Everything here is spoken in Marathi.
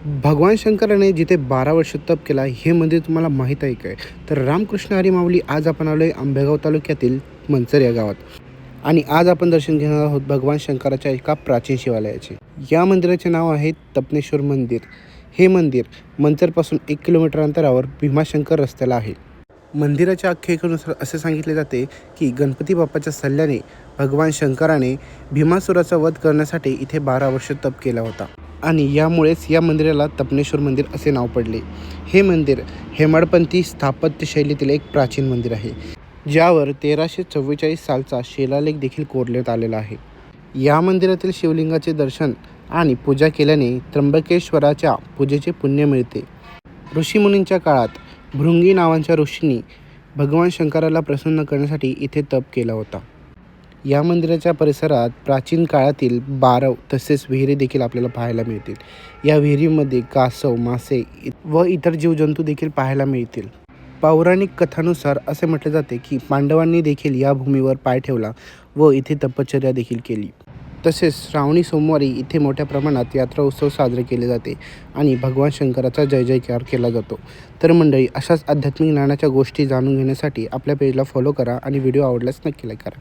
भगवान शंकराने जिथे 12 वर्ष तप केला हे मंदिर तुम्हाला माहीत आहे काय? तर रामकृष्ण हरी माऊली आज आपण आलो आहे आंबेगाव तालुक्यातील मंचर या गावात. आणि आज आपण दर्शन घेणार आहोत भगवान शंकराच्या एका प्राचीन शिवालयाचे. या मंदिराचे नाव आहे तपनेश्वर मंदिर. हे मंदिर मंचरपासून 1 किलोमीटर अंतरावर भीमाशंकर रस्त्याला आहे. मंदिराच्या आख्यायिकेनुसार असे सांगितले जाते की गणपती बाप्पाच्या सल्ल्याने भगवान शंकराने भीमासुराचा वध करण्यासाठी इथे 12 वर्ष तप केला होता आणि यामुळेच या मंदिराला तपनेश्वर मंदिर असे नाव पडले. हे मंदिर हेमाडपंथी स्थापत्य शैलीतील एक प्राचीन मंदिर आहे, ज्यावर 1344 सालचा शिलालेख देखील कोरण्यात आलेला आहे. या मंदिरातील शिवलिंगाचे दर्शन आणि पूजा केल्याने त्र्यंबकेश्वराच्या पूजेचे पुण्य मिळते. ऋषीमुनींच्या काळात भृंगी नावाच्या ऋषींनी भगवान शंकराला प्रसन्न करण्यासाठी इथे तप केला होता. या मंदिराच्या परिसरात प्राचीन काळातील बारव तसेच विहिरी देखील आपल्याला पाहायला मिळतील. या विहिरीमध्ये कासव, मासे व इतर जीवजंतू देखील पाहायला मिळतील. पौराणिक कथानुसार असे म्हटले जाते की पांडवांनी देखील या भूमीवर पाय ठेवला व इथे तपश्चर्या देखील केली. तसेच श्रावणी सोमवारी इथे मोठ्या प्रमाणात यात्रा उत्सव साजरे केले जाते आणि भगवान शंकराचा जय जयकार केला जातो. तर मंडळी, अशाच आध्यात्मिक ज्ञानाच्या गोष्टी जाणून घेण्यासाठी आपल्या पेजला फॉलो करा आणि व्हिडिओ आवडल्यास नक्की लाईक करा.